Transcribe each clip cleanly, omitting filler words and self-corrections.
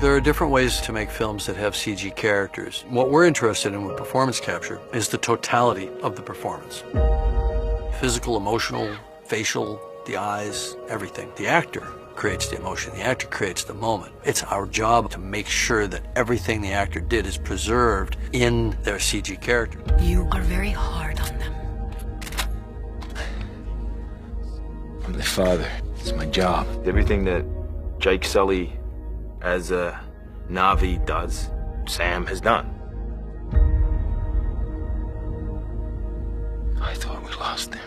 There are different ways to make films that have CG characters. What we're interested in with performance capture is the totality of the performance. Physical, emotional, facial, the eyes, everything. The actor creates the emotion. The actor creates the moment. It's our job to make sure that everything the actor did is preserved in their CG character. You are very hard on them. I'm their father. It's my job. Everything that Jake Sully as a Na'vi does, Sam has done. I thought we lost him.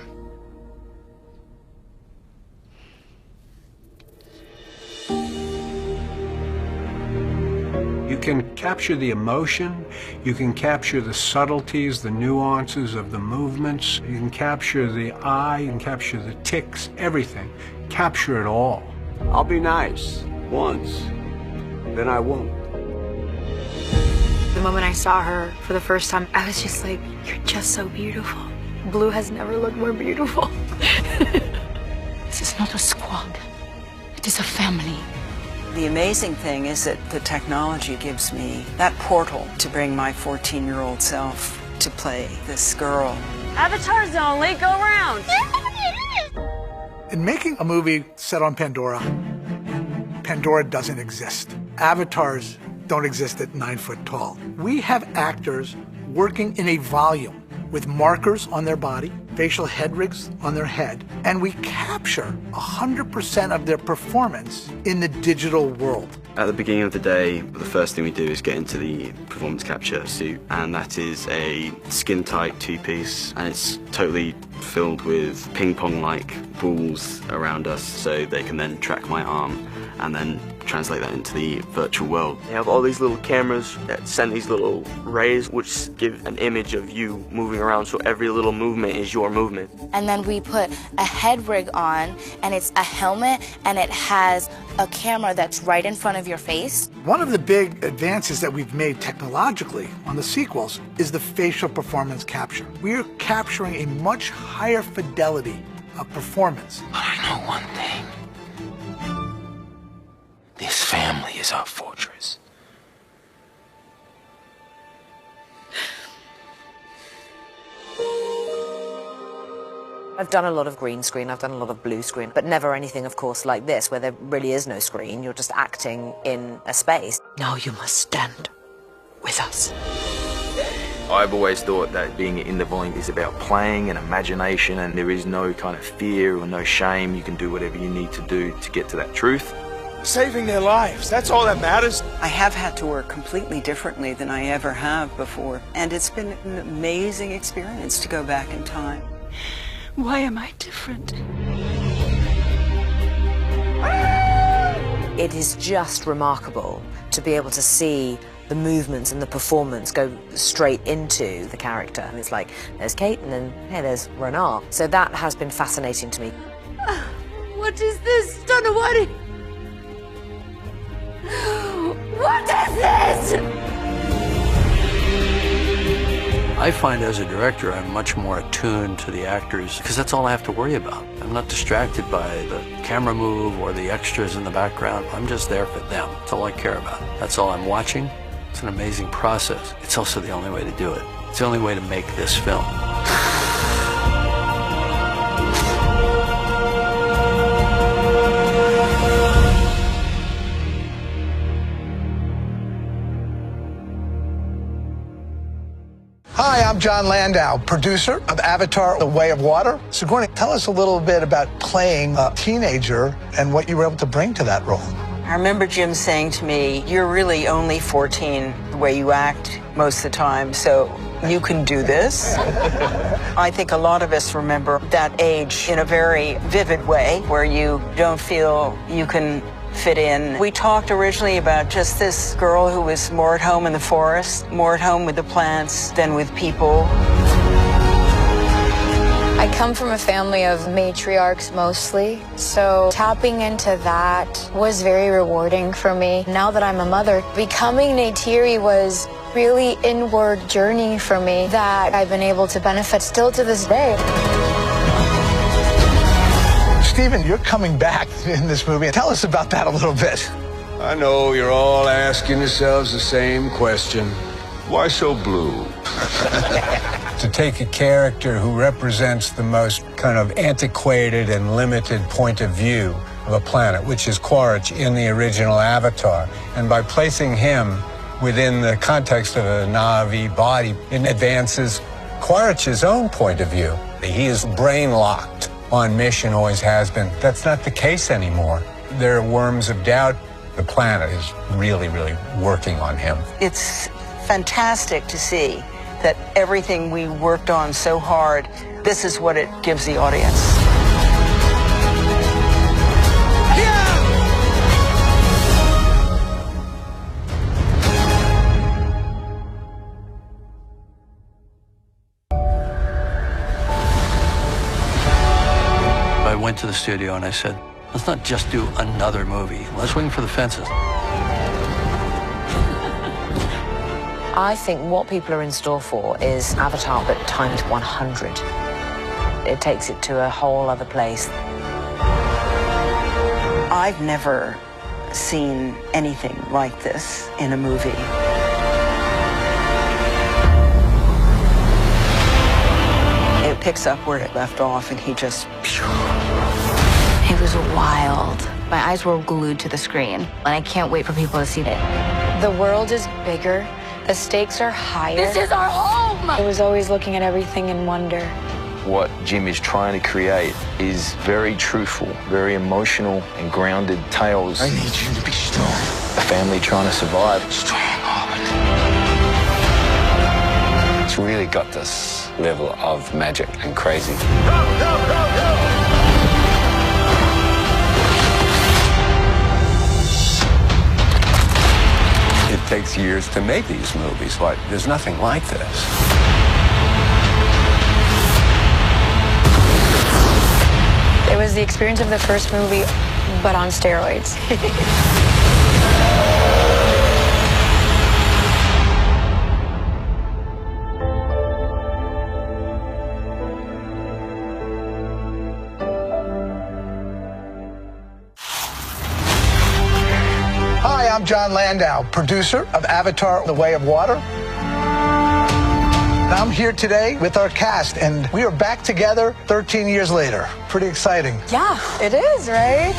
You can capture the emotion, you can capture the subtleties, the nuances of the movements, you can capture the eye, you can capture the tics, everything. Capture it all. I'll be nice once, then I won't. The moment I saw her for the first time, I was just like, you're just so beautiful. Blue has never looked more beautiful. This is not a squad. It is a family. The amazing thing is that the technology gives me that portal to bring my 14-year-old self to play this girl. Avatar's only, go round. In making a movie set on Pandora, Pandora doesn't exist. Avatars don't exist at 9 foot tall. We have actors working in a volume with markers on their body, facial head rigs on their head, and we capture 100% of their performance in the digital world. At the beginning of the day, the first thing we do is get into the performance capture suit, and that is a skin-tight two-piece, and it's totally filled with ping-pong-like balls around us, so they can then track my arm and then translate that into the virtual world. You have all these little cameras that send these little rays which give an image of you moving around, so every little movement is your movement. And then we put a head rig on, and it's a helmet, and it has a camera that's right in front of your face. One of the big advances that we've made technologically on the sequels is the facial performance capture. We're capturing a much higher fidelity of performance. But I know one thing. This family is our fortress. I've done a lot of green screen, I've done a lot of blue screen, but never anything, of course, like this, where there really is no screen. You're just acting in a space. Now you must stand with us. I've always thought that being in the volume is about playing and imagination, and there is no kind of fear or no shame. You can do whatever you need to do to get to that truth. Saving their lives, that's all that matters. I have had to work completely differently than I ever have before, and it's been an amazing experience to go back in time. Why am I different? It is just remarkable to be able to see the movements and the performance go straight into the character. And it's like, there's Kate, and then, hey, there's Renard. So that has been fascinating to me. What is this, Tanawari? What is this? I find as a director, I'm much more attuned to the actors because that's all I have to worry about. I'm not distracted by the camera move or the extras in the background. I'm just there for them. That's all I care about. That's all I'm watching. It's an amazing process. It's also the only way to do it. It's the only way to make this film. Hi, I'm John Landau, producer of Avatar: The Way of Water. Sigourney, tell us a little bit about playing a teenager and what you were able to bring to that role. I remember Jim saying to me, you're really only 14 the way you act most of the time, so you can do this. I think a lot of us remember that age in a very vivid way where you don't feel you can fit in. We talked originally about just this girl who was more at home in the forest, more at home with the plants than with people. I come from a family of matriarchs mostly, so tapping into that was very rewarding for me. Now that I'm a mother, becoming Neytiri was really inward journey for me that I've been able to benefit still to this day. Steven, you're coming back in this movie. Tell us about that a little bit. I know you're all asking yourselves the same question. Why so blue? To take a character who represents the most kind of antiquated and limited point of view of a planet, which is Quaritch in the original Avatar, and by placing him within the context of a Na'vi body, it advances Quaritch's own point of view. He is brain-locked on mission, always has been. That's not the case anymore. There are worms of doubt. The planet is really, really working on him. It's fantastic to see that everything we worked on so hard, this is what it gives the audience. I went to the studio and I said, let's not just do another movie. Let's swing for the fences. I think what people are in store for is Avatar, but times 100. It takes it to a whole other place. I've never seen anything like this in a movie. It picks up where it left off, and he just... It was wild. My eyes were glued to the screen, and I can't wait for people to see it. The world is bigger. The stakes are higher. This is our home! I was always looking at everything in wonder. What Jim is trying to create is very truthful, very emotional and grounded tales. I need you to be strong. A family trying to survive. Strong-hearted. It's really got this level of magic and crazy. It takes years to make these movies, but there's nothing like this. It was the experience of the first movie, but on steroids. Hi, I'm John Landau, producer of Avatar: The Way of Water. I'm here today with our cast, and we are back together 13 years later. Pretty exciting. Yeah, it is, right?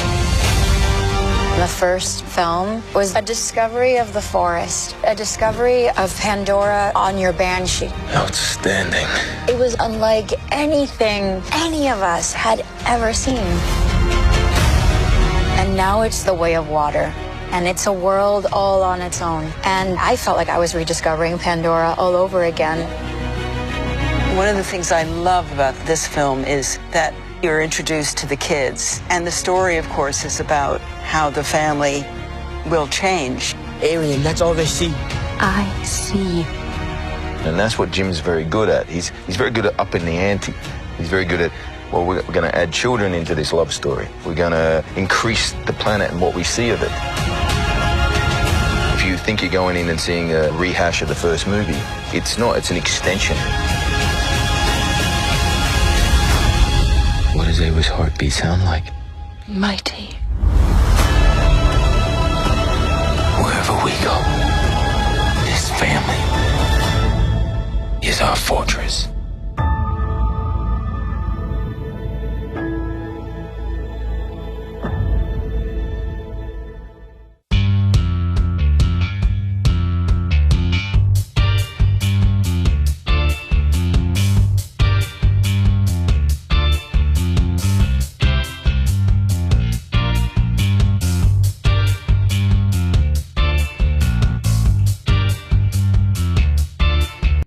The first film was a discovery of the forest, a discovery of Pandora on your Banshee. Outstanding. It was unlike anything any of us had ever seen. And now it's The Way of Water. And it's a world all on its own. And I felt like I was rediscovering Pandora all over again. One of the things I love about this film is that you're introduced to the kids. And the story, of course, is about how the family will change. Alien, that's all they see. I see. And that's what Jim's very good at. He's very good at upping the ante. He's very good at, well, we're going to add children into this love story. We're going to increase the planet and what we see of it. If you think you're going in and seeing a rehash of the first movie, it's not, it's an extension. What does Ava's heartbeat sound like? Mighty. Wherever we go, this family is our fortress.